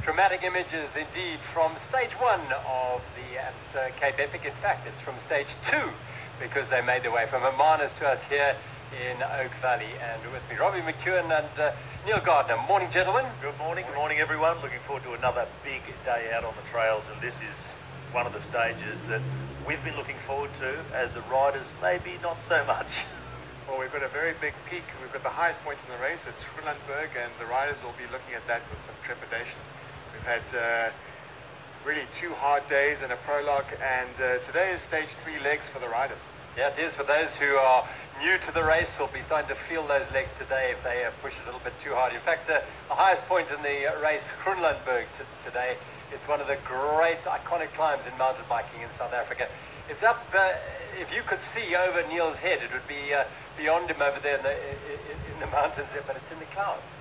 Dramatic images indeed from stage 1 of the Absa Cape Epic. In fact, it's from stage 2 because they made their way from Hermanus to us here in Oak Valley. And with me, Robbie McEwen and Neil Gardner. Morning, gentlemen. Good morning everyone. Looking forward to another big day out on the trails, and this is one of the stages that we've been looking forward to, as the riders maybe not so much. Well, we've got a very big peak. We've got the highest point in the race. It's Groenlandberg, and the riders will be looking at that with some trepidation. We've had really 2 hard days and a prologue, and today is stage 3 legs for the riders. Yeah, it is. For those who are new to the race, will be starting to feel those legs today if they push a little bit too hard. In fact, the highest point in the race, Groenlandberg, today, it's one of the great iconic climbs in mountain biking in South Africa. It's up, if you could see over Neil's head, it would be beyond him over there in the mountains there, but it's in the clouds.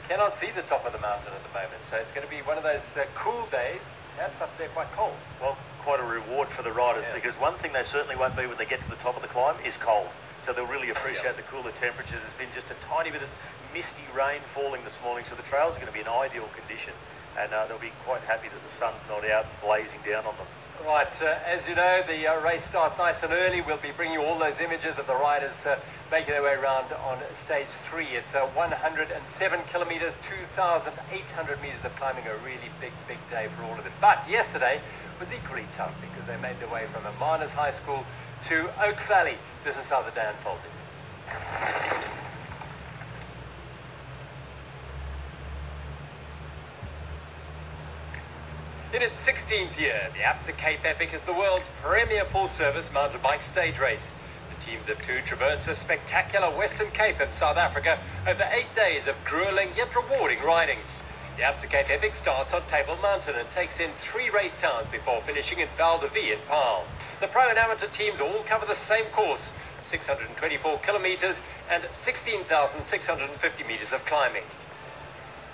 Cannot see the top of the mountain at the moment, so it's going to be one of those cool days, perhaps up there quite cold. Well, quite a reward for the riders, because one thing they certainly won't be when they get to the top of the climb is cold. So they'll really appreciate the cooler temperatures. There's been just a tiny bit of misty rain falling this morning, so the trails are going to be in ideal condition, and they'll be quite happy that the sun's not out and blazing down on them. Right, as you know, the race starts nice and early. We'll be bringing you all those images of the riders making their way around on stage 3. It's 107 kilometers, 2,800 meters of climbing, a really big day for all of them. But yesterday was equally tough because they made their way from Hermanus High School to Oak Valley. This is how the day unfolded. In its 16th year, the Absa Cape Epic is the world's premier full-service mountain bike stage race. The teams of 2 traverse the spectacular Western Cape of South Africa over 8 days of grueling yet rewarding riding. The Absa Cape Epic starts on Table Mountain and takes in 3 race towns before finishing in Val de Vie in Paarl. The pro and amateur teams all cover the same course, 624 kilometers and 16,650 meters of climbing.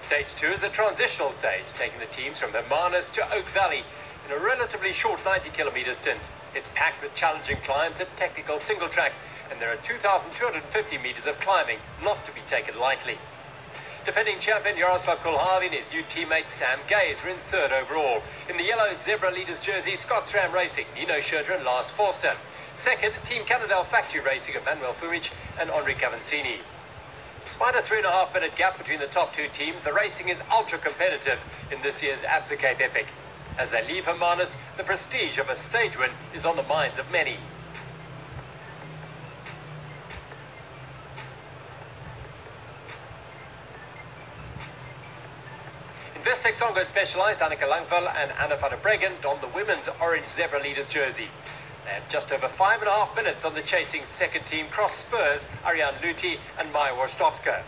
Stage 2 is a transitional stage, taking the teams from Hermanus to Oak Valley in a relatively short 90-kilometer stint. It's packed with challenging climbs and technical single track, and there are 2,250 meters of climbing, not to be taken lightly. Defending champion Jaroslav Kulhavi and his new teammate Sam Gaze were in 3rd overall. In the yellow Zebra Leaders jersey, Scott SRAM Racing, Nino Schurter and Lars Forster. 2nd, Team Cannondale Factory Racing of Manuel Fumic and Henri Cavancini. Despite a 3.5-minute gap between the top 2 teams, the racing is ultra-competitive in this year's Absa Cape Epic. As they leave Hermanus, the prestige of a stage win is on the minds of many. Investec Songo Specialized Anneke Langvel and Anna van der Breggen don the women's orange Zebra Leaders jersey. They have just over 5.5 minutes on the chasing 2nd team cross spurs, Ariane Luti and Maya Worstovska.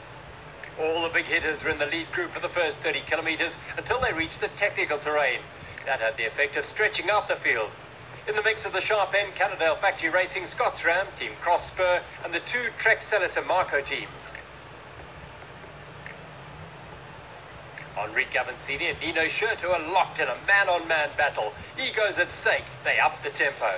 All the big hitters were in the lead group for the first 30 kilometers until they reached the technical terrain. That had the effect of stretching out the field. In the mix of the sharp end, Cannondale Factory Racing, Scott SRAM, Team Cross Spur and the 2 Trek Celis and Marco teams. Henri Cavancini and Nino Schurter are locked in a man-on-man battle. Egos at stake, they up the tempo.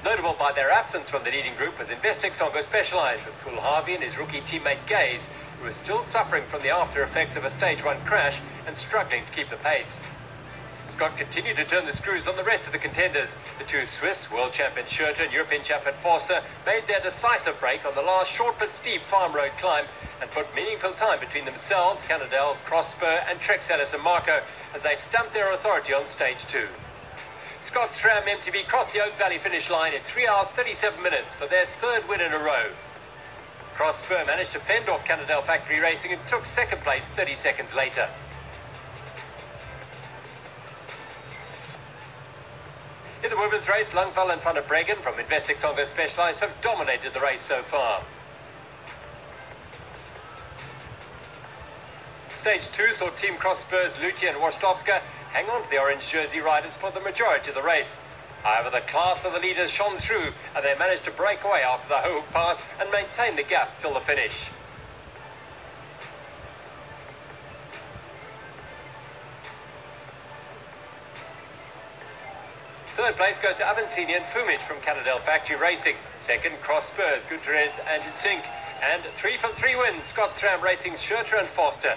Notable by their absence from the leading group was Investec Songo Specialized, with Kulhavi and his rookie teammate Gaze, who was still suffering from the after effects of a stage 1 crash and struggling to keep the pace. Scott continued to turn the screws on the rest of the contenders. The 2 Swiss, world champion Schurter and European champion Forster, made their decisive break on the last short but steep farm road climb and put meaningful time between themselves, Cannondale, Cross Spur and Trek Celis and Marco as they stamped their authority on stage 2. Scott SRAM MTB crossed the Oak Valley finish line in 3 hours 37 minutes for their 3rd win in a row. Cross Spur managed to fend off Cannondale Factory Racing and took 2nd place 30 seconds later. In the women's race, Langvel and van der Breggen from Investec Songo Specialized have dominated the race so far. Stage 2 saw Team Cross Spurs Luti and Worstovska hang on to the orange jersey riders for the majority of the race. However, the class of the leaders shone through and they managed to break away after the Hoek pass and maintain the gap till the finish. Third place goes to Avancini and Fumic from Canadell Factory Racing. Second, Cross Spurs, Gutierrez and Zink. And 3 from 3 wins, Scott SRAM Racing's Schurter and Foster.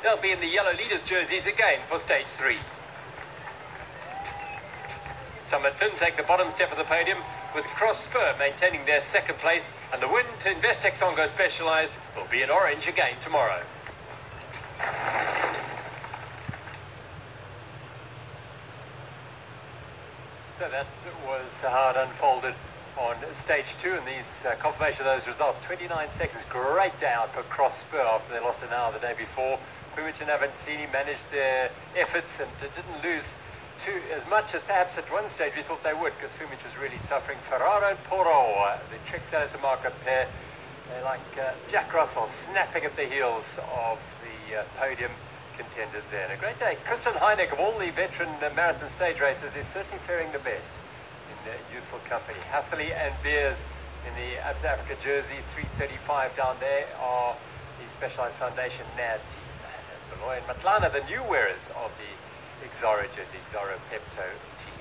They'll be in the yellow leaders jerseys again for stage 3. Summit Finn take the bottom step of the podium, with Cross Spur maintaining their second place, and the win to Investec Songo Specialised will be in orange again tomorrow. So that was how it unfolded on stage 2, and these confirmation of those results. 29 seconds, great day out for Cross Spur after they lost an hour the day before. Fumic and Avancini managed their efforts and didn't lose as much as perhaps at one stage we thought they would, because Fumic was really suffering. Ferraro and Poro, the Trek Salis and Marco pair, they're like Jack Russell snapping at the heels of the podium contenders there. And a great day. Christian Heineck, of all the veteran marathon stage racers, is certainly faring the best in youthful company. Hatherley and Beers in the Absa Africa jersey, 3:35 down there are the Specialized Foundation NAD team. And Beloy and Matlana, the new wearers of the Exaro jersey, Exaro Pepto team.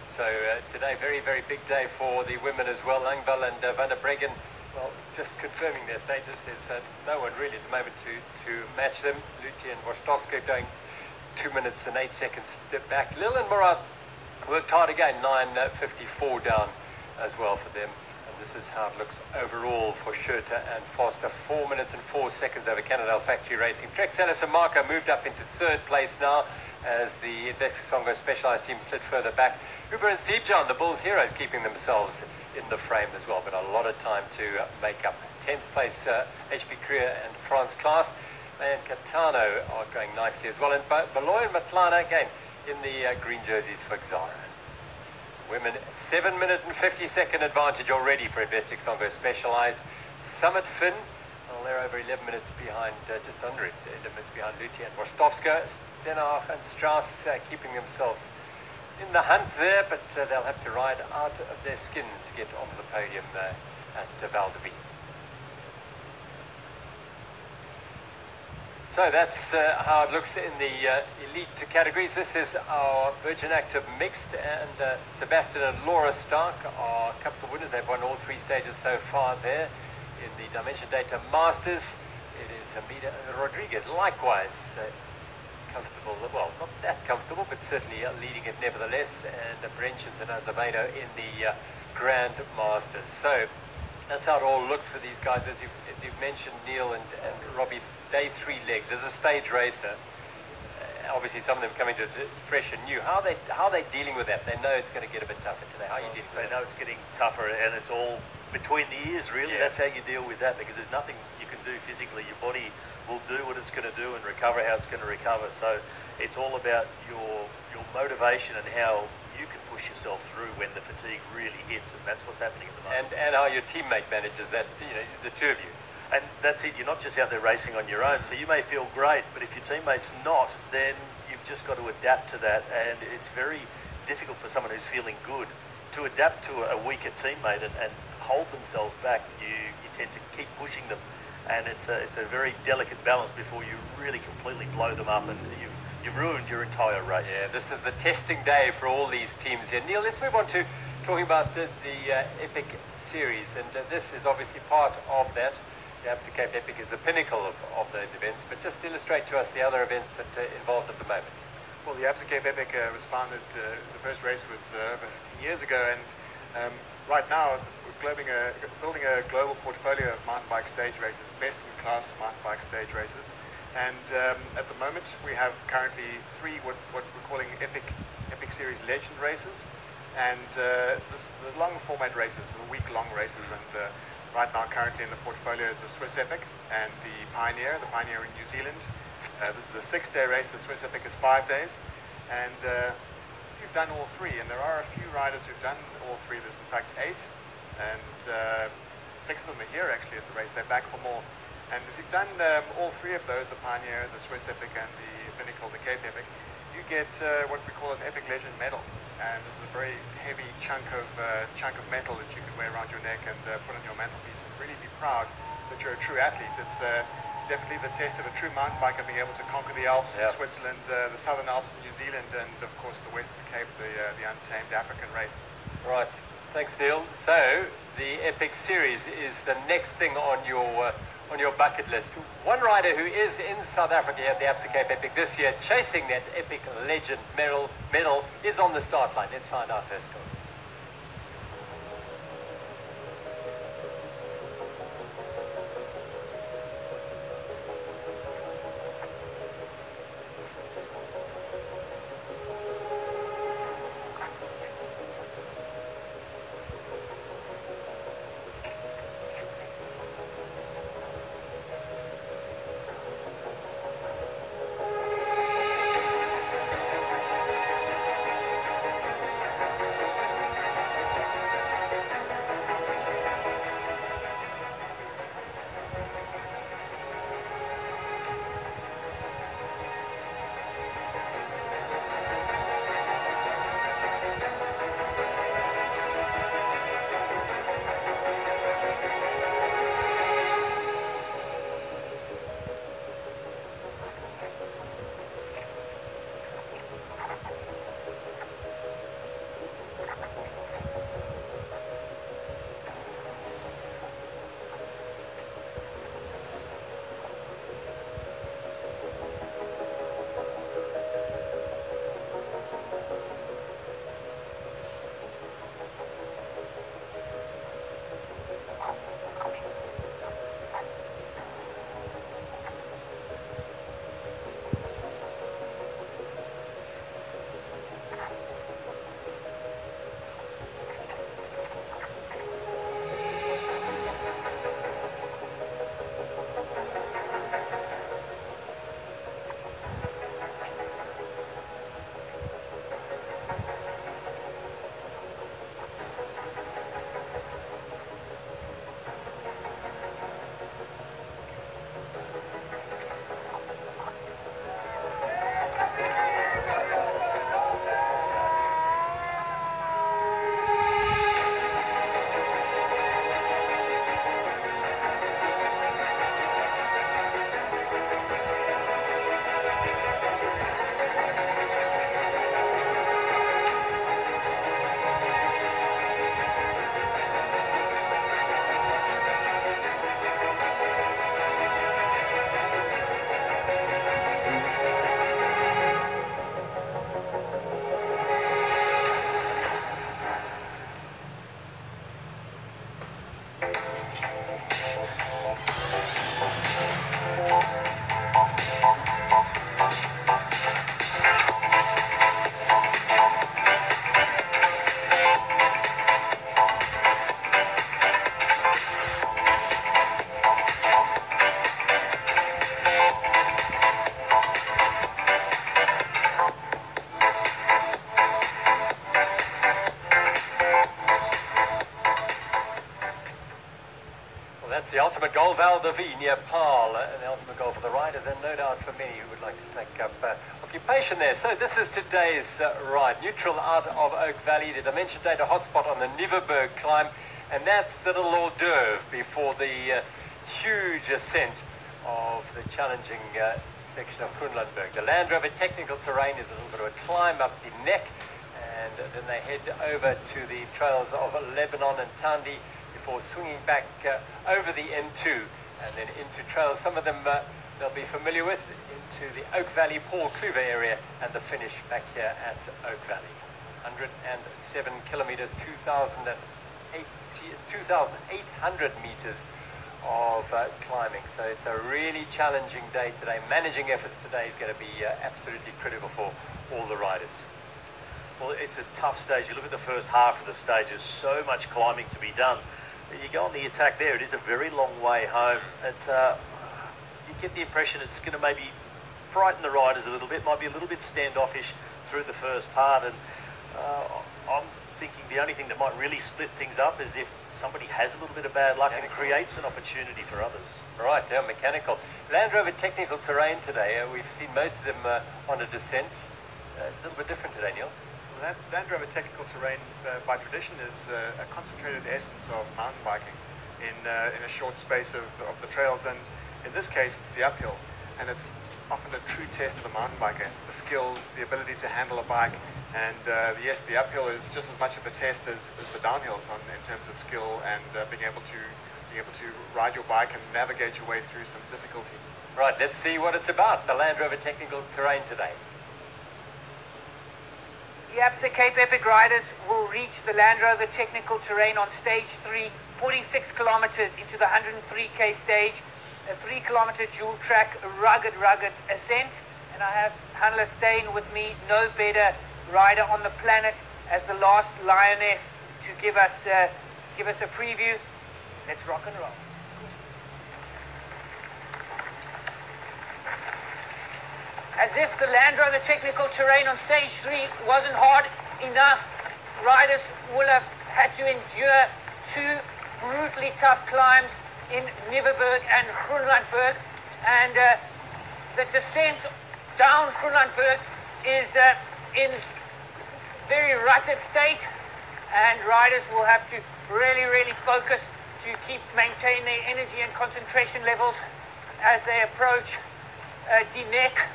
So today, very, very big day for the women as well. Langval and Van der Breggen, well, just confirming their status. There's no one really at the moment to match them. Luti and Wojtowska going 2 minutes and 8 seconds back. Lil and Murat worked hard again, 9:54 down as well for them. And this is how it looks overall for Schurter and Foster. 4 minutes and 4 seconds over Canadell Factory Racing. Trek Salis and Marco moved up into third place now, as the Investec Songo Specialized team slid further back. Uber and Steve John, the Bulls heroes, keeping themselves in the frame as well, but a lot of time to make up. 10th place, HB Korea and France Class. And Catano are going nicely as well. And Beloy and Matlana, again, in the green jerseys for Xara. Women, 7 minute and 50-second advantage already for Investec Songo Specialized. Summit Finn, well, they're over 11 minutes behind, just under 11 minutes behind Luti and Wojtowska. Stenach and Strauss keeping themselves in the hunt there, but they'll have to ride out of their skins to get onto the podium at Val de Vie. So that's how it looks in the elite categories. This is our Virgin Active mixed, and Sebastian and Laura Stark are comfortable winners. They've won all 3 stages so far there. In the Dimension Data Masters, it is Hamida and Rodriguez, likewise comfortable, well, not that comfortable, but certainly leading it nevertheless, and Brenchens and Azevedo in the Grand Masters. So that's how it all looks for these guys. As you've mentioned, Neil and Robbie, day 3 legs. As a stage racer, obviously some of them coming to fresh and new. How are they dealing with that? They know it's going to get a bit tougher today. How are you dealing with that? They know it's getting tougher, and it's all between the ears, really. Yeah. That's how you deal with that, because there's nothing you can do physically. Your body will do what it's going to do and recover how it's going to recover. So it's all about your motivation and how you can push yourself through when the fatigue really hits, and that's what's happening at the moment. And how your teammate manages that, the two of you. And that's it. You're not just out there racing on your own. So you may feel great, but if your teammate's not, then you've just got to adapt to that. And it's very difficult for someone who's feeling good to adapt to a weaker teammate and hold themselves back. You tend to keep pushing them, and it's a very delicate balance before you really completely blow them up and you've ruined your entire race. Yeah, this is the testing day for all these teams here. Neil, let's move on to talking about the Epic series, and this is obviously part of that. The Absa Cape Epic is the pinnacle of those events, but just illustrate to us the other events that are involved at the moment. Well, the Absa Cape Epic was founded, the first race was over 15 years ago, and right now we're building a global portfolio of mountain bike stage races, best-in-class mountain bike stage races. And at the moment we have currently 3 what we're calling Epic Series Legend races, and the long format races, the week-long races. And right now currently in the portfolio is the Swiss Epic and the Pioneer in New Zealand. This is a 6-day race. The Swiss Epic is 5 days, and if you've done all 3, and there are a few riders who've done all 3, there's in fact 8, and 6 of them are here actually at the race. They're back for more. And if you've done all 3 of those, the Pioneer, the Swiss Epic, and the Pinnacle, the Cape Epic, you get what we call an Epic Legend medal. And this is a very heavy chunk of metal that you can wear around your neck and put on your mantelpiece and really be proud that you're a true athlete. It's definitely the test of a true mountain biker, being able to conquer the Alps in Switzerland, the Southern Alps in New Zealand, and of course the Western Cape, the untamed African race. Right, thanks Neil. So the Epic series is the next thing on your bucket list. One rider who is in South Africa at the Absa Cape Epic this year, chasing that Epic Legend medal, is on the start line. Let's find out her story. That's the ultimate goal, Val de Vie near Paarl, the ultimate goal for the riders, and no doubt for many who would like to take up occupation there. So this is today's ride, neutral out of Oak Valley, the Dimension Data Hotspot on the Nieuweberg climb, and that's the little hors d'oeuvre before the huge ascent of the challenging section of Groenlandberg. The Land Rover Technical Terrain is a little bit of a climb up Die Nek, and then they head over to the trails of Lebanon and Tandi before swinging back over the N2 and then into trails, some of them they'll be familiar with, into the Oak Valley Paul Kluwer area, and the finish back here at Oak Valley. 107 kilometers, 2,800 meters of climbing. So it's a really challenging day today. Managing efforts today is going to be absolutely critical for all the riders. Well, it's a tough stage. You look at the first half of the stage, there's so much climbing to be done. You go on the attack there, it is a very long way home. You get the impression it's going to maybe frighten the riders a little bit, might be a little bit standoffish through the first part. And I'm thinking the only thing that might really split things up is if somebody has a little bit of bad luck and it creates an opportunity for others. Right, yeah, mechanical. Land Rover Technical Terrain today, we've seen most of them on a descent. A little bit different today, Neil. Land Rover Technical Terrain, by tradition, is a concentrated essence of mountain biking in a short space of the trails, and In this case, it's the uphill, and it's often a true test of a mountain biker. The skills, the ability to handle a bike, and yes, the uphill is just as much of a test as the downhills in terms of skill and being able to ride your bike and navigate your way through some difficulty. Right, let's see what it's about, the Land Rover Technical Terrain today. The Absa Cape Epic riders will reach the Land Rover Technical Terrain on stage 3, 46 kilometers into the 103k stage, a 3-kilometer dual track, rugged ascent. And I have Hanla Steyn with me, no better rider on the planet as the last lioness to give us a preview. Let's rock and roll. As if the Land Rover Technical Terrain on stage 3 wasn't hard enough, riders will have had to endure 2 brutally tough climbs in Nieuweberg and Groenlandberg, and the descent down Groenlandberg is in very rutted state, and riders will have to really focus to maintain their energy and concentration levels as they approach Die Nek.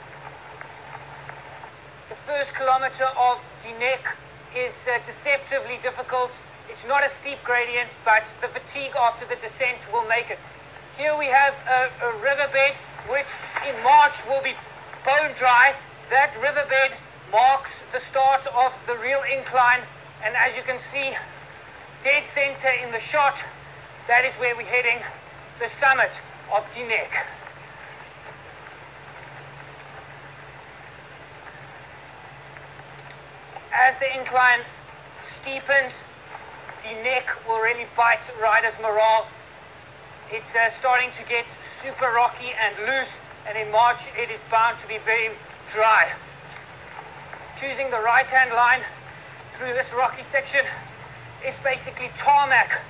The first kilometer of Die Nek is deceptively difficult. It's not a steep gradient, but the fatigue after the descent will make it. Here we have a riverbed, which in March will be bone dry. That riverbed marks the start of the real incline, and as you can see, dead center in the shot, that is where we're heading, the summit of Die Nek. As the incline steepens, Die Nek will really bite riders' morale. It's starting to get super rocky and loose, and in March it is bound to be very dry. Choosing the right-hand line through this rocky section, it's basically tarmac.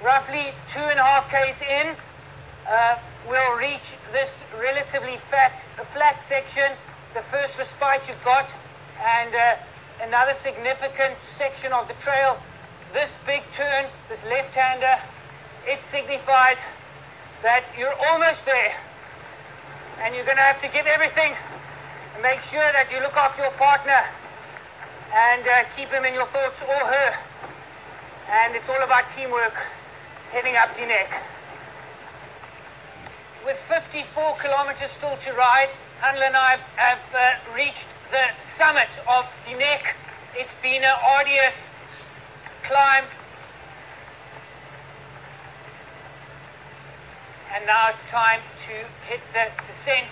Roughly 2.5 k's in, we'll reach this relatively flat section, the first respite you've got, and another significant section of the trail. This big turn, this left-hander, it signifies that you're almost there, and you're going to have to give everything and make sure that you look after your partner and keep him in your thoughts, or her. And it's all about teamwork heading up Die Nek. With 54 kilometers still to ride, Hanla and I have reached the summit of Die Nek. It's been an arduous climb, and now it's time to hit the descent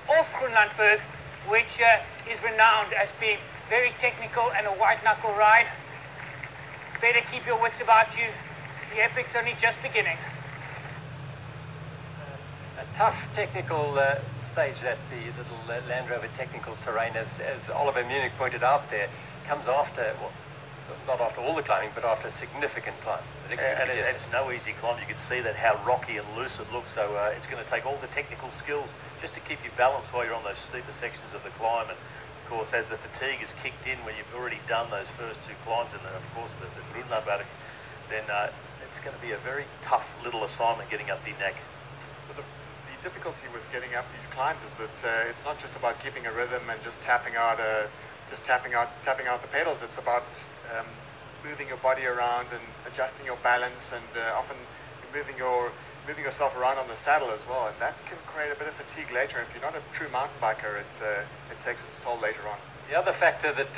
off Groenlandberg, which is renowned as being very technical and a white-knuckle ride. Better keep your wits about you. The Epic's only just beginning. A tough technical stage that the little Land Rover Technical Terrain, as Oliver Munich pointed out there, comes after, well, not after all the climbing, but after a significant climb. And it's no easy climb. You can see that how rocky and loose it looks, so it's going to take all the technical skills just to keep you balanced while you're on those steeper sections of the climb. And of course, as the fatigue is kicked in when you've already done those first 2 climbs, and then of course the Groenlandberg, then it's going to be a very tough little assignment getting up Die Nek. But the difficulty with getting up these climbs is that it's not just about keeping a rhythm and just tapping out the pedals. It's about moving your body around and adjusting your balance, and often moving yourself around on the saddle as well, and that can create a bit of fatigue later. If you're not a true mountain biker, it takes its toll later on. The other factor that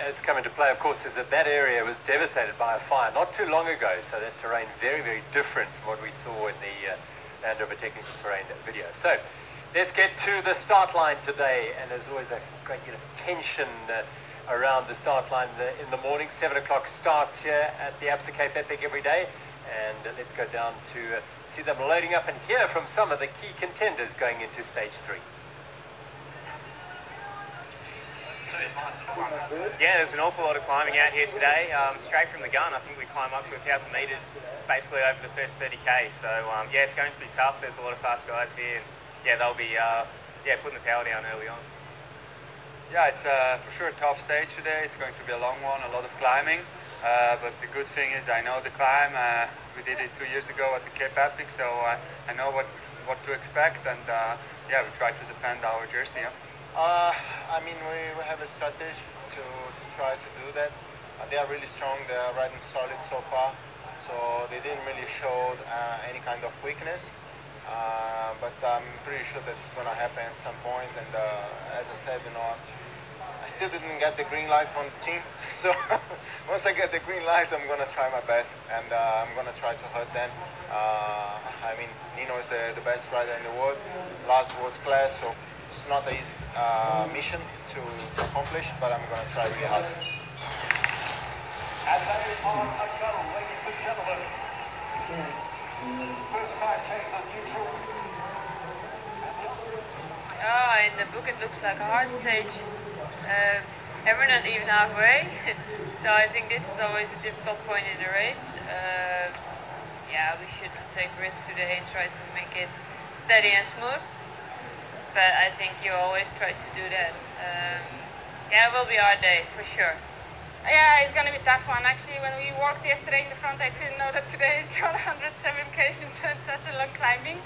has come into play, of course, is that area was devastated by a fire not too long ago, so that terrain very different from what we saw in the Land Rover Technical Terrain video. So let's get to the start line today, and there's always a great deal of tension around the start line in the morning. 7 o'clock starts here at the Absa Cape Epic every day, and let's go down to see them loading up and hear from some of the key contenders going into stage 3. Yeah, there's an awful lot of climbing out here today. Straight from the gun, I think we climb up to 1,000 metres basically over the first 30k. So yeah, it's going to be tough. There's a lot of fast guys here, and yeah, they'll be putting the power down early on. Yeah, it's for sure a tough stage today. It's going to be a long one, a lot of climbing. But the good thing is I know the climb. We did it 2 years ago at the Cape Epic, so I know what to expect, and yeah, we try to defend our jersey. Yeah? I mean, we have a strategy to try to do that. They are really strong. They are riding solid so far, so they didn't really show any kind of weakness. But I'm pretty sure that's going to happen at some point. And as I said, I still didn't get the green light from the team. So once I get the green light, I'm going to try my best, and I'm going to try to hurt them. I mean, Nino is the best rider in the world. Lars was class, so it's not an easy mission to accomplish, but I'm going to try really hard. And they are a go, ladies and gentlemen. First 5Ks on neutral. In the book it looks like a hard stage. And we're not even halfway. So I think this is always a difficult point in the race. Yeah, we shouldn't take risks today and try to make it steady and smooth. But I think you always try to do that. Yeah, it will be our day for sure. Yeah, it's going to be a tough one. Actually, when we walked yesterday in the front, I didn't know that today it's 107 k's in such a long climbing.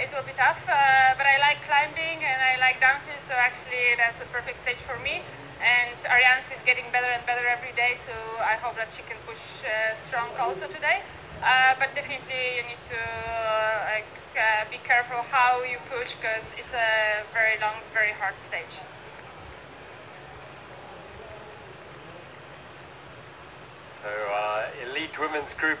It will be tough, but I like climbing and I like downhill, so actually that's a perfect stage for me. And Ariane's is getting better and better every day, so I hope that she can push strong also today. But definitely you need to be careful how you push, because it's a very long, very hard stage. So elite women's group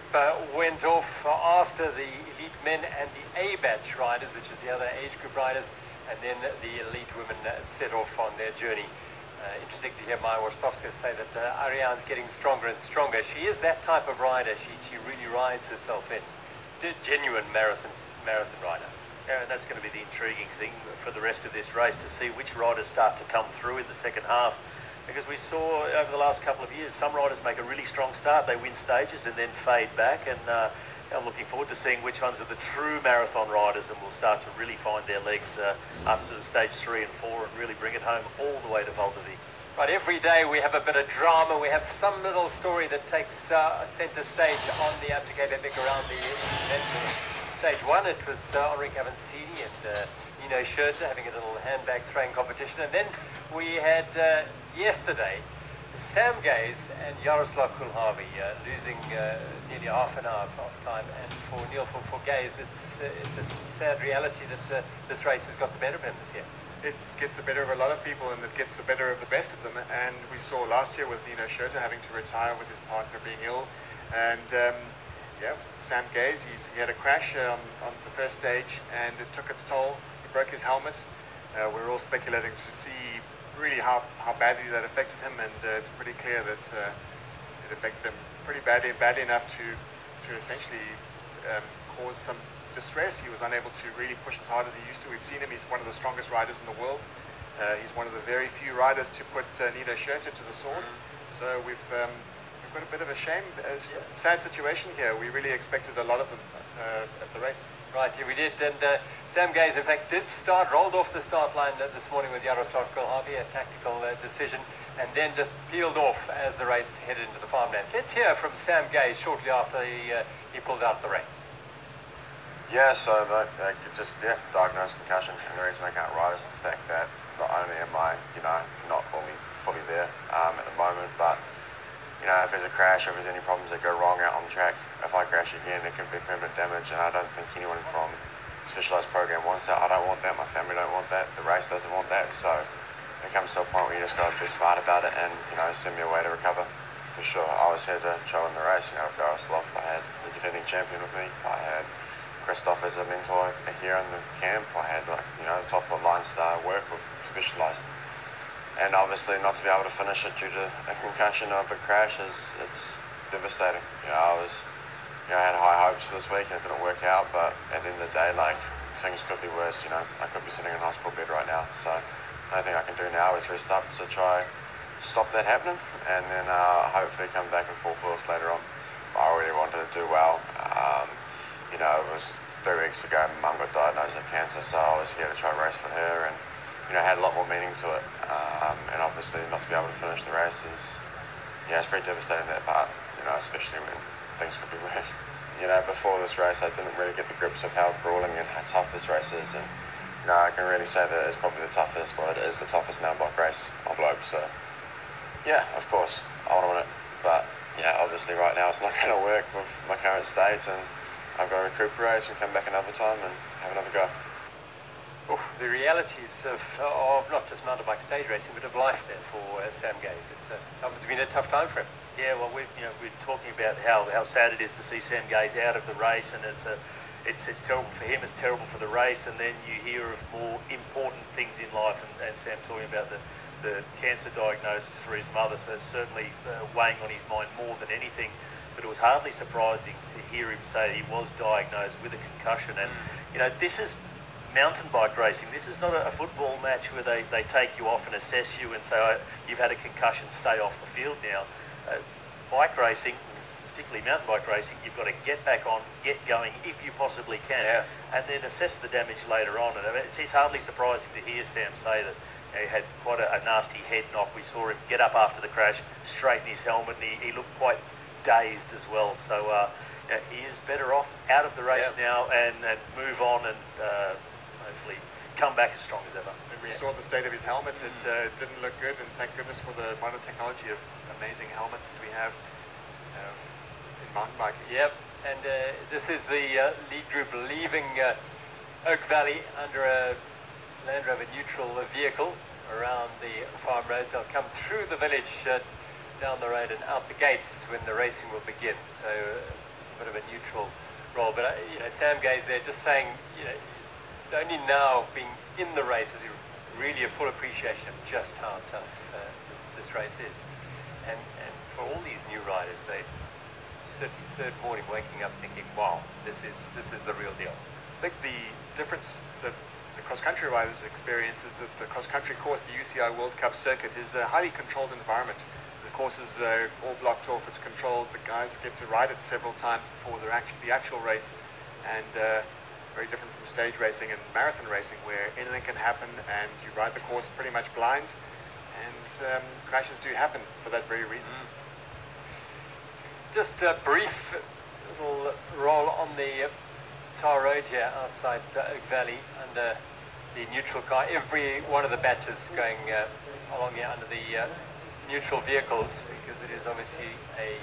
went off after the elite men and the A batch riders, which is the other age group riders, and then the elite women set off on their journey. Interesting to hear Maya Wasztowska say that Ariane's getting stronger and stronger. She is that type of rider. She really rides herself in. Genuine marathon rider. Yeah, and that's going to be the intriguing thing for the rest of this race, to see which riders start to come through in the second half. Because we saw over the last couple of years, some riders make a really strong start, they win stages and then fade back, and I'm looking forward to seeing which ones are the true marathon riders and will start to really find their legs after stage 3 and 4 and really bring it home all the way to Val d'Ivie. Right, every day we have a bit of drama. We have some little story that takes centre stage on the Absa Cape Epic around the event. Stage 1, it was Henri Cavancini and Nino Schurter having a little handbag throwing competition, and then we had yesterday Sam Gaze and Jaroslav Kulhavy losing nearly half an hour of time. And for Neil, for Gaze, it's a sad reality that this race has got the better of him this year. It gets the better of a lot of people, and it gets the better of the best of them. And we saw last year with Nino Schurter having to retire with his partner being ill. And yeah, Sam Gaze, he had a crash on the first stage, and it took its toll. He broke his helmet. We're all speculating to see really how badly that affected him, and it's pretty clear that it affected him pretty badly enough to essentially cause some distress. He was unable to really push as hard as he used to. We've seen him. He's one of the strongest riders in the world. He's one of the very few riders to put Nino Schurter to the sword. So we've got a bit of a sad situation here. We really expected a lot of them at the race. Right, yeah, we did. And Sam Gaze, in fact, rolled off the start line this morning with Jaroslav Kulhavy, a tactical decision, and then just peeled off as the race headed into the farmlands. Let's hear from Sam Gaze shortly after he pulled out the race. Yeah, so they just diagnosed concussion, and the reason I can't ride is the fact that not only am I, not fully there at the moment, but if there's a crash or if there's any problems that go wrong out on the track, if I crash again, it can be permanent damage, and I don't think anyone from the specialised program wants that. I don't want that. My family don't want that. The race doesn't want that. So it comes to a point where you just got to be smart about it and send me a way to recover. For sure, I was here to show in the race. With Jaroslav, I had the defending champion with me. I had Christoph as a mentor here in the camp. I had top of line star work with Specialised. And obviously not to be able to finish it due to a concussion or a big crash it's devastating. I had high hopes for this week and it didn't work out, but at the end of the day, things could be worse. I could be sitting in a hospital bed right now. So the only thing I can do now is rest up to try stop that happening, and then hopefully come back in full force later on. I already wanted to do well. It was 3 weeks ago, Mum got diagnosed with cancer, so I was here to try to race for her, and had a lot more meaning to it. And obviously not to be able to finish the race is yeah, it's pretty devastating that part, you know, especially when things could be worse. You know, before this race, I didn't really get the grips of how grueling and how tough this race is, and you know, I can really say that it's probably the toughest, well, it is the toughest mountain bike race on globe. So yeah, of course, I want to win it, but yeah, obviously right now it's not going to work with my current state, and I've got to recuperate and come back another time and have another go. Oof, the realities of not just mountain bike stage racing, but of life there for Sam Gaze. It's obviously been a tough time for him. Yeah, well, we're talking about how sad it is to see Sam Gaze out of the race, and it's terrible for him, it's terrible for the race, and then you hear of more important things in life, and Sam talking about the cancer diagnosis for his mother, so it's certainly weighing on his mind more than anything. But it was hardly surprising to hear him say he was diagnosed with a concussion, and you know, this is mountain bike racing. This is not a football match where they take you off and assess you and say, oh, you've had a concussion, stay off the field now. Bike racing, particularly mountain bike racing, you've got to get back on, get going if you possibly can, and then assess the damage later on. And it's hardly surprising to hear Sam say that he had quite a nasty head knock. We saw him get up after the crash, straighten his helmet, and he looked quite dazed as well. So he is better off out of the race now and move on and hopefully come back as strong as ever. And we saw the state of his helmet. It didn't look good, and thank goodness for the modern technology of amazing helmets that we have in mountain biking. Yep, and this is the lead group leaving Oak Valley under a Land Rover neutral vehicle around the farm roads. They'll come through the village, down the road and out the gates when the racing will begin. So a bit of a neutral role. But you know, Sam Gaze there just saying, you know, only now being in the race is really a full appreciation of just how tough this race is. And for all these new riders, they certainly third morning waking up thinking, wow, this is the real deal. I think the difference that the cross-country riders experience is that the cross-country course, the UCI World Cup circuit, is a highly controlled environment. The course is all blocked off, it's controlled, the guys get to ride it several times before the actual race, and it's very different from stage racing and marathon racing where anything can happen and you ride the course pretty much blind, and crashes do happen for that very reason. Just a brief little roll on the tar road here outside Oak Valley under the neutral car. Every one of the batches going along here under the neutral vehicles, because it is obviously a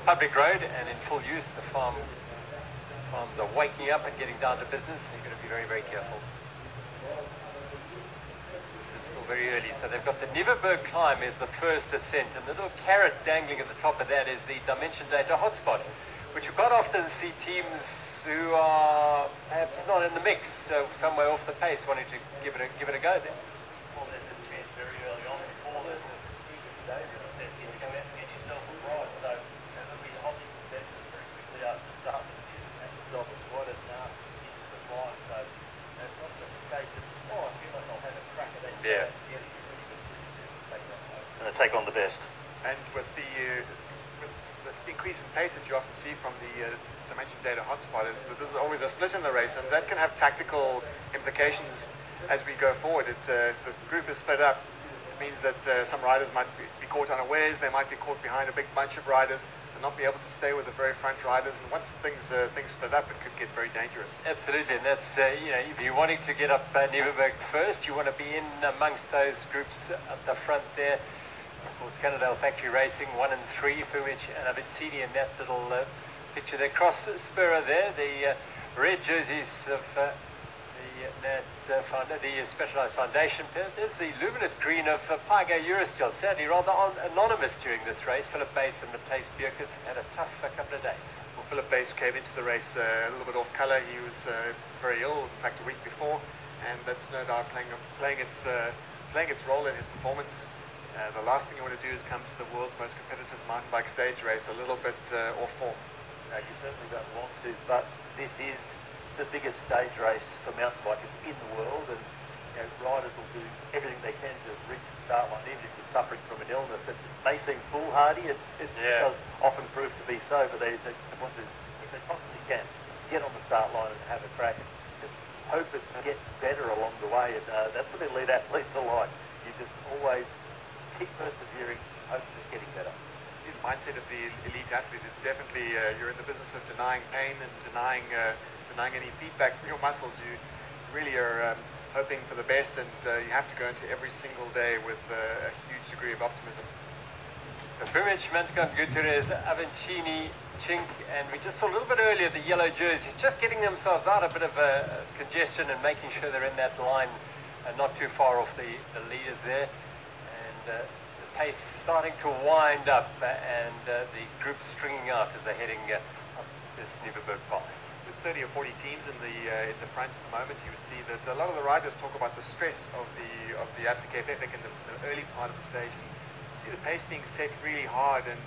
public road and in full use. The farms are waking up and getting down to business, so you've got to be very, very careful. This is still very early, so they've got the Nieuweberg climb is the first ascent, and the little carrot dangling at the top of that is the Dimension Data Hotspot, which you quite often see teams who are perhaps not in the mix, so somewhere off the pace, wanting to give it a go there. Well, there's a chance very early on before the David sets in to go out and get yourself a ride, so there'll be holding contestants very quickly after the start of this, and it's off quite a nasty into the climb, so it's not just a case of, oh, I feel like I'll have a crack at that. Yeah. And take on the best. And with the increase in pace that you often see from the Dimension Data Hotspot is that there's always a split in the race, and that can have tactical implications as we go forward. If the group is split up, it means that some riders might be caught unawares, they might be caught behind a big bunch of riders and not be able to stay with the very front riders, and once things split up, it could get very dangerous. Absolutely, and that's, you know, if you're wanting to get up Nieuweberg first, you want to be in amongst those groups at the front there. Of course, Cannondale Factory Racing 1 and 3, Fumic and Abitsidi in that little picture there. Cross Spurrer there, the red jerseys of the Specialized Foundation. There's the luminous green of Pygo Eurosteel, sadly rather anonymous during this race. Philip Bass and Matthijs Bierkes have had a tough couple of days. Well, Philip Bass came into the race a little bit off colour. He was very ill, in fact, a week before, and that's no doubt playing its role in his performance. The last thing you want to do is come to the world's most competitive mountain bike stage race a little bit off form. No, you certainly don't want to, but this is the biggest stage race for mountain bikers in the world, and you know, riders will do everything they can to reach the start line, even if you're suffering from an illness. It may seem foolhardy, it does often prove to be so, but they want to, if they possibly can, get on the start line and have a crack, and just hope it gets better along the way, and that's what elite athletes are like. You just always keep persevering, hope it's getting better. mindset of the elite athlete is definitely you're in the business of denying pain and denying any feedback from your muscles. You really are hoping for the best, and you have to go into every single day with a huge degree of optimism. So Fumich, Mantikon, Gutierrez, Avancini, Chink, and we just saw a little bit earlier the yellow jerseys just getting themselves out a bit of congestion and making sure they're in that line and not too far off the leaders there. And the pace starting to wind up and the group stringing out as they're heading up this Nieuwebrug Pass. With 30 or 40 teams in the front at the moment, you would see that a lot of the riders talk about the stress of the Absa Cape Epic in the early part of the stage. And you see the pace being set really hard, and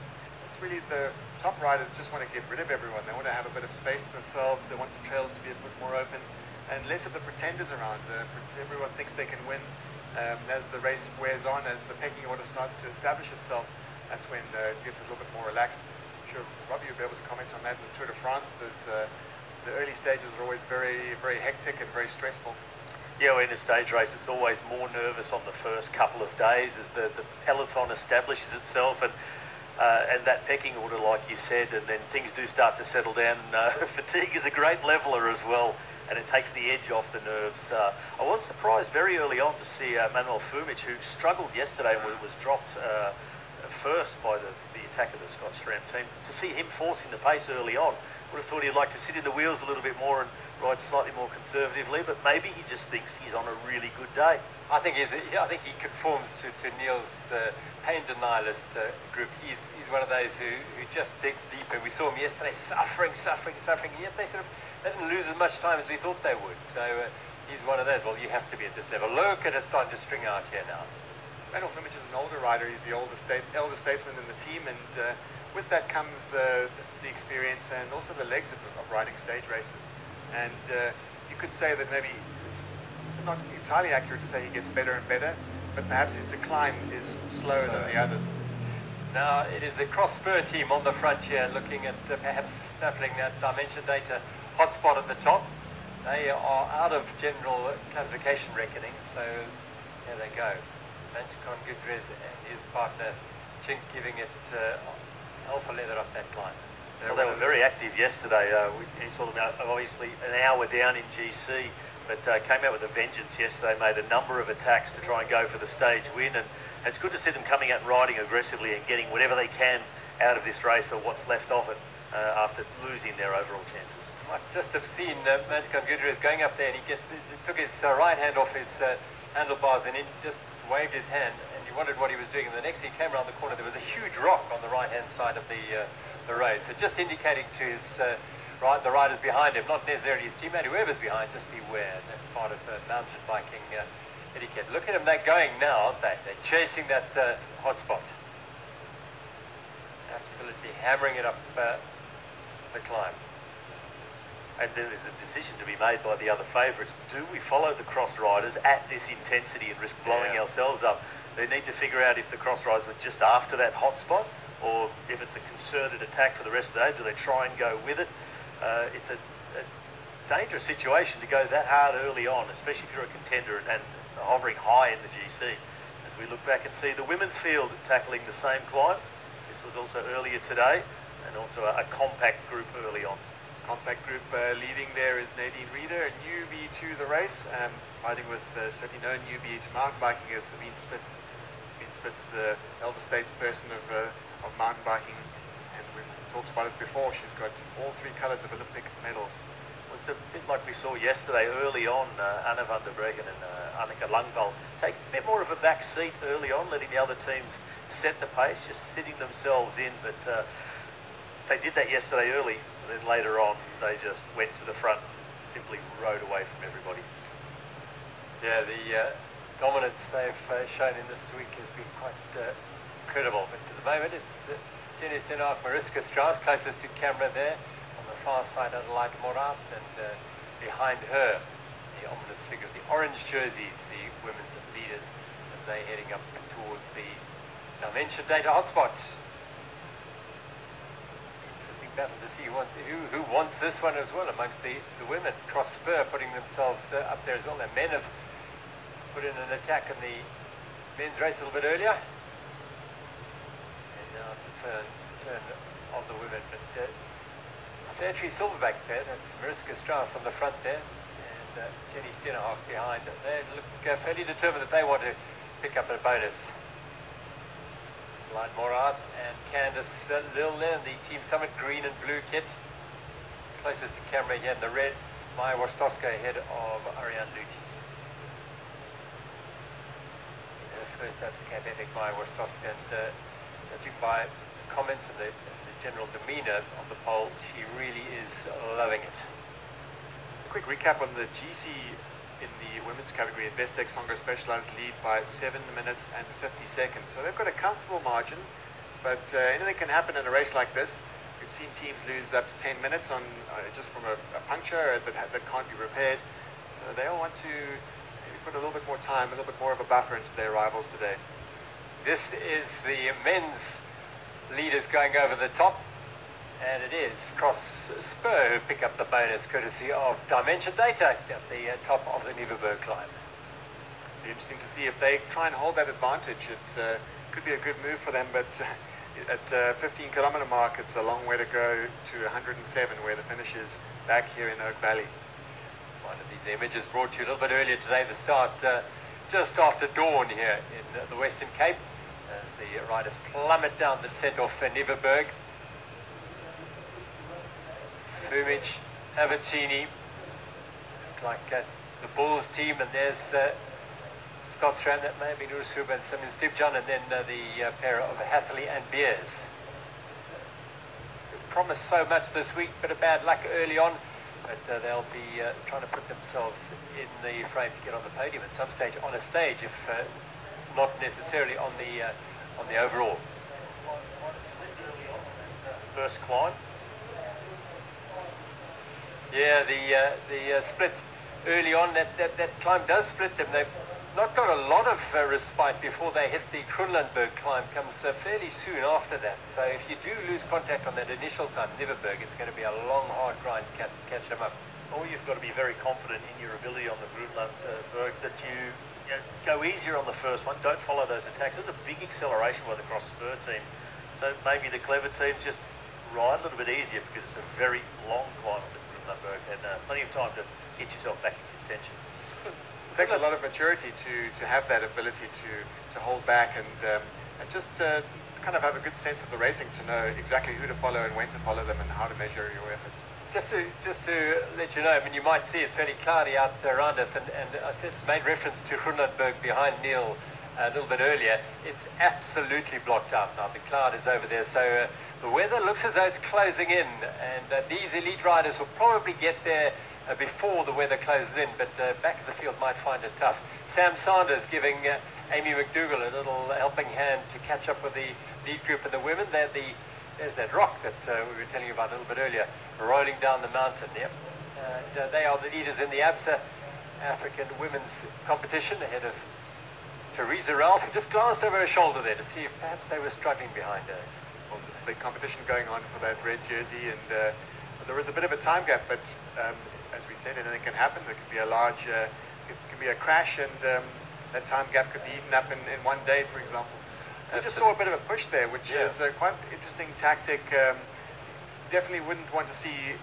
it's really the top riders just want to get rid of everyone. They want to have a bit of space to themselves. They want the trails to be a bit more open and less of the pretenders around. Everyone thinks they can win. As the race wears on, as the pecking order starts to establish itself, that's when it gets a little bit more relaxed. I'm sure Robbie will be able to comment on that in the Tour de France. The early stages are always very, very hectic and very stressful. Yeah, in a stage race, it's always more nervous on the first couple of days as the peloton establishes itself and that pecking order, like you said, and then things do start to settle down. Fatigue is a great leveler as well, and it takes the edge off the nerves. I was surprised very early on to see Manuel Fumich, who struggled yesterday when it was dropped first by the attack of the Scotch SRAM team, to see him forcing the pace early on. Would have thought he'd like to sit in the wheels a little bit more and ride slightly more conservatively, but maybe he just thinks he's on a really good day. I think he conforms to Neil's pain denialist group. He's one of those who just digs deeper. We saw him yesterday suffering, and yet they didn't lose as much time as we thought they would. So he's one of those. Well, you have to be at this level. Look at it starting to string out here now. Manuel Fumich is an older rider. He's the elder statesman in the team, and with that comes the experience and also the legs of riding stage races. And you could say that maybe it's not entirely accurate to say he gets better and better, but perhaps his decline is slower than the others. Now it is the cross spur team on the front here, looking at perhaps snaffling that Dimension Data Hotspot at the top. They are out of general classification reckonings, so there they go. Mantikon, Gutierrez and his partner Chink giving it alpha leather up that climb. Well, they were very active yesterday. We saw them obviously an hour down in GC, but came out with a vengeance yesterday, made a number of attacks to try and go for the stage win, and it's good to see them coming out and riding aggressively and getting whatever they can out of this race or what's left of it after losing their overall chances. You might just have seen Mantikon Gutierrez going up there, and he took his right hand off his handlebars and he just waved his hand, and you wondered what he was doing, and the next thing he came around the corner, there was a huge rock on the right hand side of the road, so just indicating to his the riders behind him, not necessarily his teammate, whoever's behind, just beware. And that's part of mountain biking etiquette. Look at them, they're going now, aren't they? They're chasing that hotspot, absolutely hammering it up the climb. And then there's a decision to be made by the other favourites. Do we follow the cross riders at this intensity and risk blowing ourselves up? They need to figure out if the cross riders were just after that hot spot, or if it's a concerted attack for the rest of the day, do they try and go with it? It's a dangerous situation to go that hard early on, especially if you're a contender and hovering high in the GC. As we look back and see the women's field tackling the same climb. This was also earlier today, and also a compact group early on. Compact group leading there is Nadine Reeder, a newbie to the race, riding with certainly no newbie to mountain biking is Sabine Spitz. Sabine Spitz, the elder statesperson of mountain biking, and we've talked about it before. She's got all three colours of Olympic medals. Well, it's a bit like we saw yesterday early on, Anna van der Breggen and Anneke Langval take a bit more of a back seat early on, letting the other teams set the pace, just sitting themselves in, but they did that yesterday early. And then later on, they just went to the front, simply rode away from everybody. Yeah, the dominance they've shown in this week has been quite incredible. But at the moment, it's Jenny Stenhoff, Mariska Strauss, closest to camera there. On the far side, Adelaide Morat, and behind her, the ominous figure of the orange jerseys, the women's leaders, as they're heading up towards the Dimension Data Hotspot. Battle to see who wants this one as well amongst the women. Cross spur putting themselves up there as well. The men have put in an attack in the men's race a little bit earlier. And now Now it's a turn of the women, but fair tree silverback there. That's Mariska Strauss on the front there, and Jenny Steenhoff behind. They look fairly determined that they want to pick up a bonus. Line Morad and Candice Lille in the Team Summit green and blue kit. Closest to camera here in the red, Maya Wasztowska ahead of Ariane Luti. First Absa Cape Epic, Maya Wasztowska, and judging by the comments and the general demeanour on the pole, she really is loving it. A quick recap on the GC in the women's category. Investec Songo Specialized lead by 7 minutes and 50 seconds. So they've got a comfortable margin, but anything can happen in a race like this. We've seen teams lose up to 10 minutes on just from a puncture that can't be repaired. So they all want to maybe put a little bit more time, a little bit more of a buffer into their rivals today. This is the men's leaders going over the top, and it is Cross Spur who pick up the bonus courtesy of Dimension Data at the top of the Nieuweberg climb. Be interesting to see if they try and hold that advantage. It could be a good move for them, but at 15-kilometer mark, it's a long way to go to 107, where the finish is back here in Oak Valley. One of these images brought to you a little bit earlier today, the start just after dawn here in the Western Cape, as the riders plummet down the descent off Nieuweberg. Fumich, Avatini, like the Bulls team, and there's Scott Stram, that may have been Ursuba and Simmons Dibjan, and then the pair of Hathley and Beers. They've promised so much this week, bit of bad luck early on, but they'll be trying to put themselves in the frame to get on the podium at some stage, on a stage, if not necessarily on the overall. First climb. Yeah, the split early on, that climb does split them. They've not got a lot of respite before they hit the Groenlandberg climb, comes fairly soon after that. So if you do lose contact on that initial climb, Nieuweberg, it's going to be a long, hard grind to catch them up. Or you've got to be very confident in your ability on the Groenlandberg, that you go easier on the first one, don't follow those attacks. There's a big acceleration by the Cross Spur team. So maybe the clever teams just ride a little bit easier, because it's a very long climb on the Groenlandberg, and plenty of time to get yourself back in contention. It takes a lot of maturity to have that ability to hold back and just kind of have a good sense of the racing, to know exactly who to follow and when to follow them and how to measure your efforts. Just to let you know, I mean, you might see it's fairly cloudy out around us, and I made reference to Groenlandberg behind Neil a little bit earlier. It's absolutely blocked out now. The cloud is over there, so the weather looks as though it's closing in, and these elite riders will probably get there before the weather closes in, but back in the field might find it tough. Sam Sanders giving Amy McDougall a little helping hand to catch up with the lead group and the women. There's that rock that we were telling you about a little bit earlier, rolling down the mountain. Yep. And they are the leaders in the Absa African women's competition, ahead of Teresa Ralph, who just glanced over her shoulder there to see if perhaps they were struggling behind her. Well, there's a big competition going on for that red jersey, and there was a bit of a time gap, but as we said, anything can happen. There could be a large, it could be a crash, and that time gap could be eaten up in one day, for example. We just saw a bit of a push there, which is quite an interesting tactic. Definitely wouldn't want to see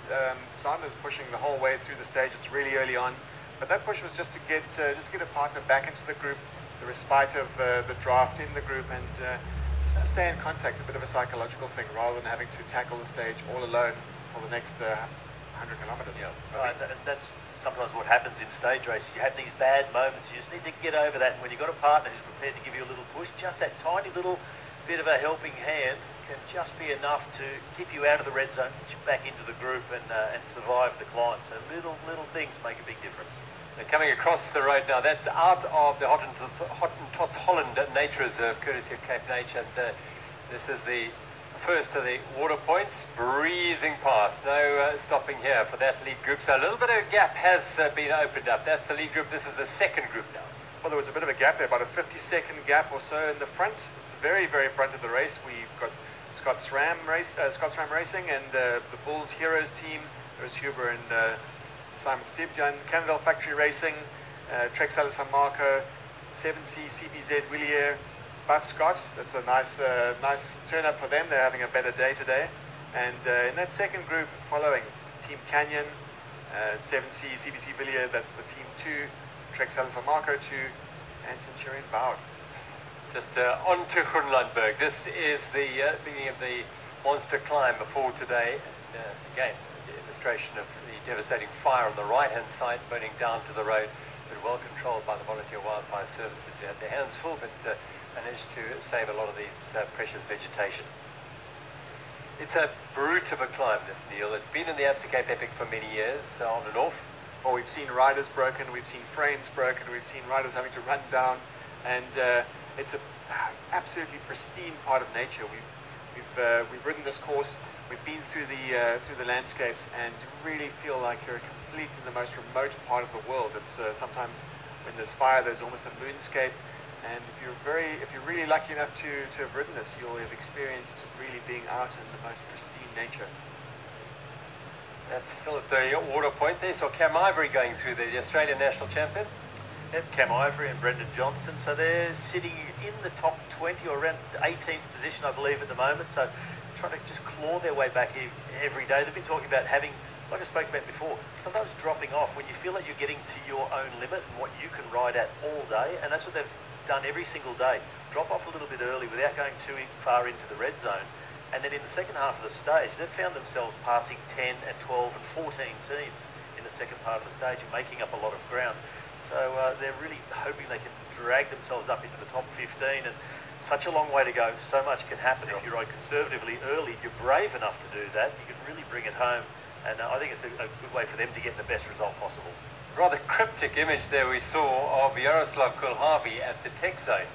Sanders pushing the whole way through the stage. It's really early on, but that push was just to get a partner back into the group, the respite of the draft in the group, and just to stay in contact. A bit of a psychological thing, rather than having to tackle the stage all alone for the next 100 kilometers. Yeah, right. That's sometimes what happens in stage races. You have these bad moments. You just need to get over that. And when you've got a partner who's prepared to give you a little push, just that tiny little bit of a helping hand can just be enough to keep you out of the red zone, get you back into the group, and survive the climb. So little things make a big difference. They're coming across the road now. That's out of the Hottentots Holland Nature Reserve, courtesy of Cape Nature. And this is the first of the water points, breezing past. No stopping here for that lead group. So a little bit of a gap has been opened up. That's the lead group. This is the second group now. Well, there was a bit of a gap there, about a 50-second gap or so in the front, very front of the race. We've got Scott Stram Racing and the Bulls Heroes team. There's Huber and Simon Stibjan, Cannondale Factory Racing, Trek Salas San Marco, 7C CBZ Willier, Buff Scott. That's a nice turn up for them. They're having a better day today. And in that second group, following Team Canyon, 7C, CBC Villiers, that's the Team 2, Trek Salazar Marco 2, and Centurion Boud. Just on to Groenlandberg. This is the beginning of the monster climb before today. Again, the illustration of the devastating fire on the right-hand side burning down to the road, but well controlled by the volunteer wildfire services who had their hands full, but managed to save a lot of these precious vegetation. It's a brute of a climb, this, Neil. It's been in the Absa Cape Epic for many years, on and off. Well, we've seen riders broken, we've seen frames broken, we've seen riders having to run down, and it's an absolutely pristine part of nature. We've ridden this course, we've been through the landscapes, and you really feel like you're completely in the most remote part of the world. It's sometimes when there's fire, there's almost a moonscape, and if you're really lucky enough to have ridden this, you'll have experienced really being out in the most pristine nature. That's still at the water point there. So Cam Ivory going through the Australian national champion. Yep, Cam Ivory and Brendan Johnson. So they're sitting in the top 20 or around 18th position, I believe, at the moment. So trying to just claw their way back every day. They've been talking about having, like I spoke about before, sometimes dropping off when you feel like you're getting to your own limit and what you can ride at all day. And that's what they've done every single day. Drop off a little bit early without going too far into the red zone. And then in the second half of the stage, they've found themselves passing 10 and 12 and 14 teams in the second part of the stage and making up a lot of ground. So they're really hoping they can drag themselves up into the top 15, and such a long way to go. So much can happen if you ride conservatively early. You're brave enough to do that. You can really bring it home, and I think it's a good way for them to get the best result possible. Rather cryptic image there we saw of Jaroslav Kulhavi at the tech zone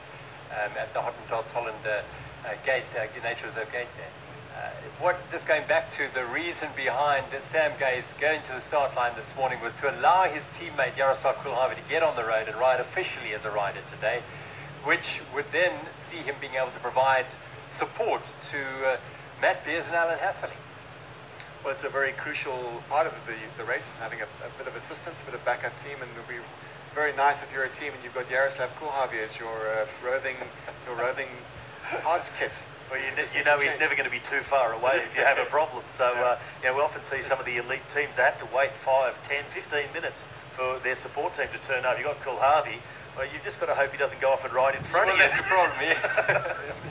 at the Hottentots Holland gate, nature reserve gate there. Just going back to the reason behind Sam Gay's going to the start line this morning was to allow his teammate Jaroslav Kulhavi to get on the road and ride officially as a rider today, which would then see him being able to provide support to Matt Beers and Alan Hatherley. Well, it's a very crucial part of the races, having a bit of assistance, a bit of backup team, and it would be very nice if you're a team and you've got Jaroslav Kulhavi as your roving parts kit. Well, you know he's never going to be too far away if you have a problem. So we often see some of the elite teams, they have to wait 5, 10, 15 minutes for their support team to turn up. You've got Kulhavi, well, you've just got to hope he doesn't go off and ride in front of you. That's the problem, yes.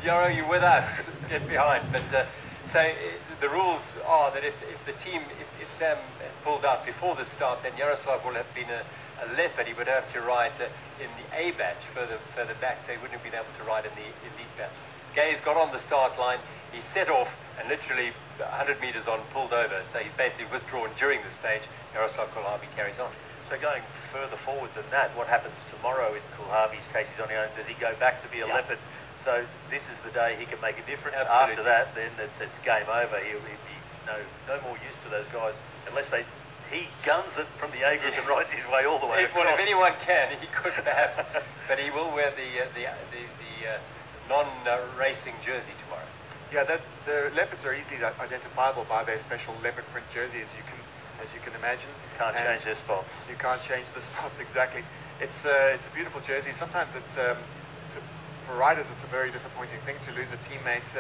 Yaro, you're with us, get behind. But so the rules are that if the team, if Sam pulled out before the start, then Jaroslav will have been a leopard. He would have to ride in the A batch further back, so he wouldn't have been able to ride in the elite batch. Gaze got on the start line, he set off and literally 100 meters on pulled over, so he's basically withdrawn during the stage. Jaroslav Kulhavi carries on. So going further forward than that, what happens tomorrow in Kulhavi's case? He's on his own. Does he go back to be a leopard? So this is the day he can make a difference. Absolutely. After that, then it's game over. He'll be no more use to those guys unless he guns it from the A group and rides his way all the way across. Well, if anyone can, he could perhaps, but he will wear the non-racing jersey tomorrow. Yeah, the leopards are easily identifiable by their special leopard print jersey, as you can imagine. You can't change their spots. You can't change the spots, exactly. It's a beautiful jersey. Sometimes for riders, it's a very disappointing thing to lose a teammate.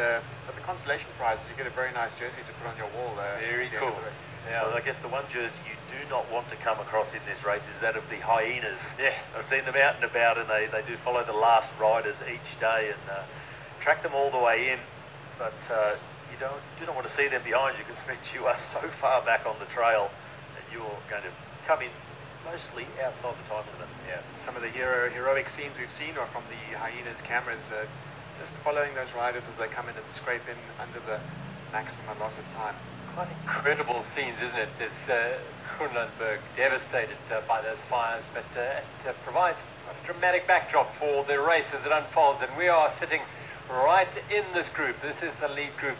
But the consolation prize is you get a very nice jersey to put on your wall. Very cool. Yeah. Well, I guess the one jersey you do not want to come across in this race is that of the hyenas. Yeah. I've seen them out and about, and they do follow the last riders each day and track them all the way in. But you do not want to see them behind you, because it means you are so far back on the trail that you're going to come in mostly outside the time limit. Yeah. Some of the heroic scenes we've seen are from the hyenas cameras, just following those riders as they come in and scrape in under the maximum allotted time. Quite incredible scenes, isn't it? This Groenlandberg devastated by those fires, but it provides a dramatic backdrop for the race as it unfolds, and we are sitting right in this group. This is the lead group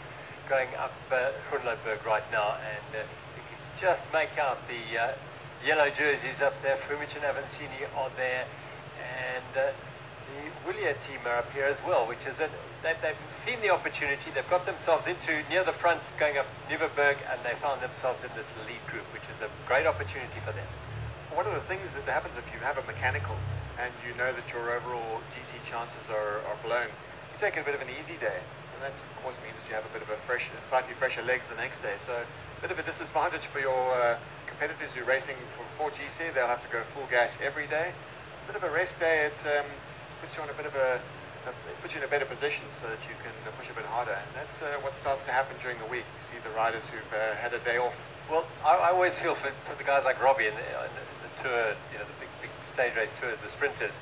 going up Groenlandberg right now, and you can just make out the yellow jerseys up there. Fumic and Avancini are there, and the Willier team are up here as well, which is they've seen the opportunity. They've got themselves into near the front going up Nieuweberg, and they found themselves in this lead group, which is a great opportunity for them. One of the things that happens if you have a mechanical and you know that your overall GC chances are blown, you take a bit of an easy day, and that of course means that you have a bit of a slightly fresher legs the next day. So a bit of a disadvantage for your competitors who are racing for GC. They'll have to go full gas every day. A bit of a rest day, it puts you on a bit of puts you in a better position so that you can push a bit harder, and that's what starts to happen during the week. You see the riders who've had a day off. Well, I always feel for the guys like Robbie in the tour, you know, the big stage race tours, the sprinters.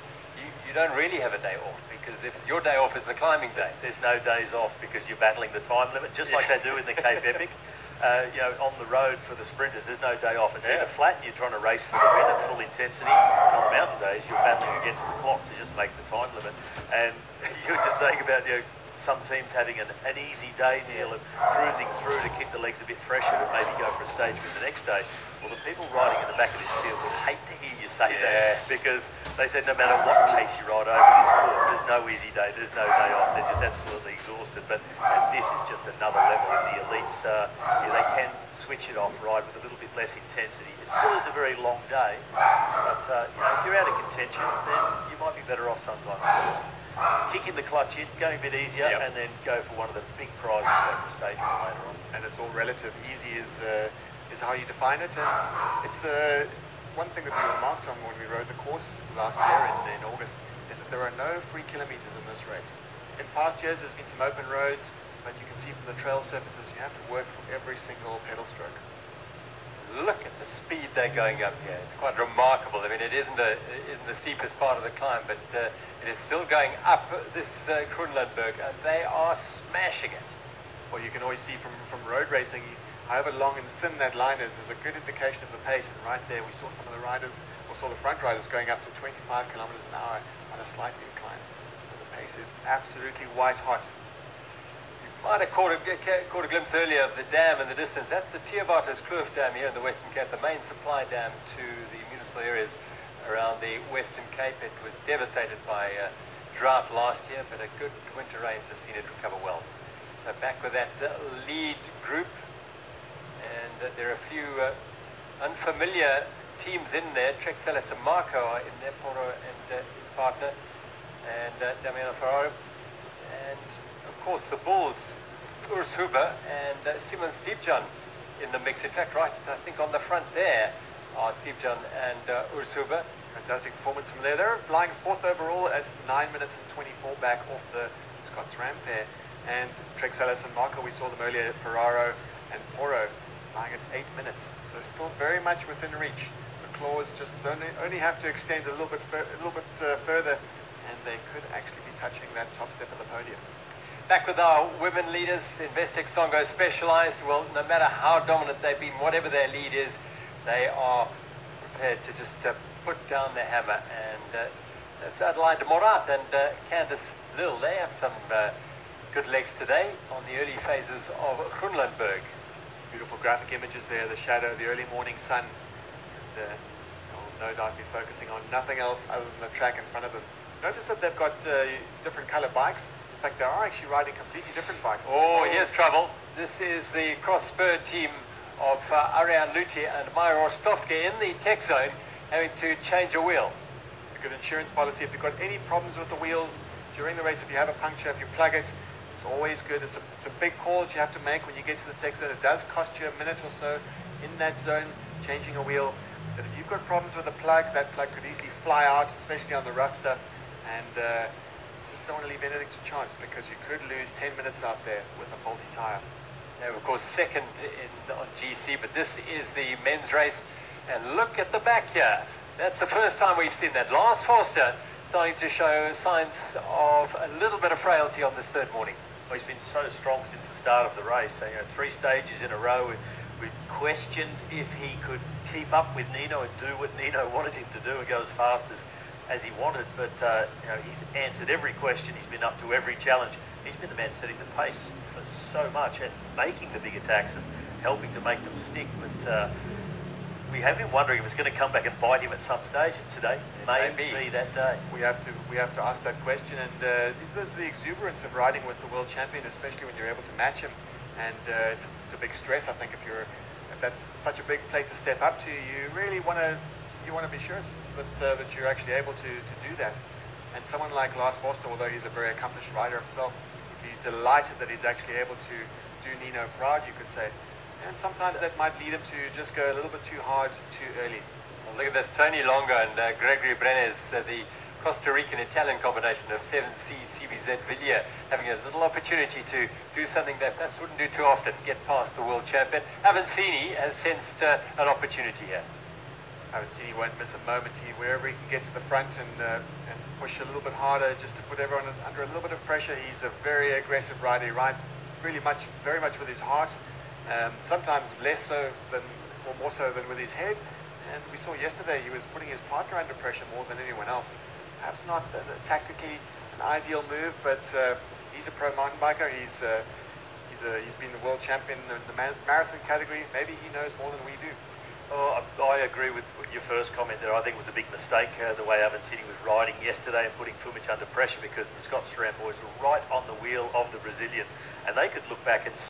You don't really have a day off, because if your day off is the climbing day, there's no days off because you're battling the time limit, just like they do in the Cape Epic. You know, on the road for the sprinters, there's no day off. It's either flat and you're trying to race for the win at full intensity, and on the mountain days you're battling against the clock to just make the time limit. And you were just saying about, you know, some teams having an easy day, Neil, and cruising through to keep the legs a bit fresher and maybe go for a stage win the next day. Well, the people riding in the back of this field would hate to hear you say that, because they said no matter what pace you ride over this course, there's no easy day, there's no day off. They're just absolutely exhausted. But this is just another level in the elites. They can switch it off, ride with a little bit less intensity. It still is a very long day, but you know, if you're out of contention, then you might be better off sometimes just kicking the clutch in, going a bit easier, and then go for one of the big prizes, go for a stage win later on. And it's all relative. Easy is how you define it, and it's one thing that we remarked on when we rode the course last year in August is that there are no free kilometers in this race. In past years there's been some open roads, but you can see from the trail surfaces you have to work for every single pedal stroke. Look at the speed they're going up here. It's quite remarkable. I mean, it isn't the steepest part of the climb, but it is still going up this Groenlandberg, and they are smashing it. Well, you can always see from road racing, however long and thin that line is a good indication of the pace. And right there, we saw some of the riders, or saw the front riders going up to 25 kilometers an hour on a slight incline. So the pace is absolutely white hot. Might have caught a glimpse earlier of the dam in the distance. That's the Kloof Dam here in the Western Cape, the main supply dam to the municipal areas around the Western Cape. It was devastated by drought last year, but a good winter rains have seen it recover well. So back with that lead group, and there are a few unfamiliar teams in there. Trek Salas and Marco are in there, Poro and his partner, and Damiano Ferraro, and of course the Bulls, Urs Huber and Simon Stiepjan in the mix. In fact, right, I think on the front there are Stiepjan and Urs Huber. Fantastic performance from there. They're flying fourth overall at 9 minutes and 24 back off the Scots Ram pair. And Trek Salas and Marco, we saw them earlier, Ferraro and Poro, flying at 8 minutes. So still very much within reach. The claws just only have to extend a little bit further, and they could actually be touching that top step of the podium. Back with our women leaders, Investec Songo Specialized. Well, no matter how dominant they've been, whatever their lead is, they are prepared to just put down the hammer. And that's Adelaide Morat and Candice Lill. They have some good legs today on the early phases of Groenlandberg. Beautiful graphic images there, the shadow, the early morning sun. And they'll no doubt be focusing on nothing else other than the track in front of them. Notice that they've got different color bikes. In fact, they are actually riding completely different bikes. Oh, here's trouble. This is the cross-spur team of Ariane Luti and Maya Rostovsky in the tech zone, having to change a wheel. It's a good insurance policy. If you've got any problems with the wheels during the race, if you have a puncture, if you plug it, it's always good. It's a big call that you have to make when you get to the tech zone. It does cost you a minute or so in that zone, changing a wheel. But if you've got problems with the plug, that plug could easily fly out, especially on the rough stuff. And just don't want to leave anything to chance, because you could lose 10 minutes out there with a faulty tyre. They were, of course, second on GC, but this is the men's race. And look at the back here. That's the first time we've seen that. Lars Forster starting to show signs of a little bit of frailty on this third morning. Well, he's been so strong since the start of the race. So, 3 stages in a row. We questioned if he could keep up with Nino and do what Nino wanted him to do and go as fast as he wanted, but he's answered every question. He's been up to every challenge. He's been the man setting the pace for so much and making the big attacks and helping to make them stick. But we have been wondering if it's going to come back and bite him at some stage, and today may be that day. We have to ask that question, and there's the exuberance of riding with the world champion, especially when you're able to match him. And it's a big stress, I think, if that's such a big plate to step up to. You really want to you want to be sure that you're actually able to do that. And someone like Lars Foster, although he's a very accomplished rider himself, would be delighted that he's actually able to do Nino proud, you could say. And sometimes that might lead him to just go a little bit too hard, too early. Well, look at this, Tony Longo and Gregory Brenes, the Costa Rican-Italian combination of 7C CBZ Villiers, having a little opportunity to do something that perhaps wouldn't do too often, get past the world champion. Avancini has sensed an opportunity here. Avancini won't miss a moment. Wherever he can get to the front and push a little bit harder, just to put everyone under a little bit of pressure. He's a very aggressive rider. He rides really very much with his heart. Sometimes less so than, or more so than with his head. And we saw yesterday he was putting his partner under pressure more than anyone else. Perhaps not tactically an ideal move, but he's a pro mountain biker. He's been the world champion in the marathon category. Maybe he knows more than we do. Oh, I agree with your first comment there. I think it was a big mistake the way Avancini was riding yesterday and putting Fumic under pressure, because the Scott SRAM boys were right on the wheel of the Brazilian, and they could look back and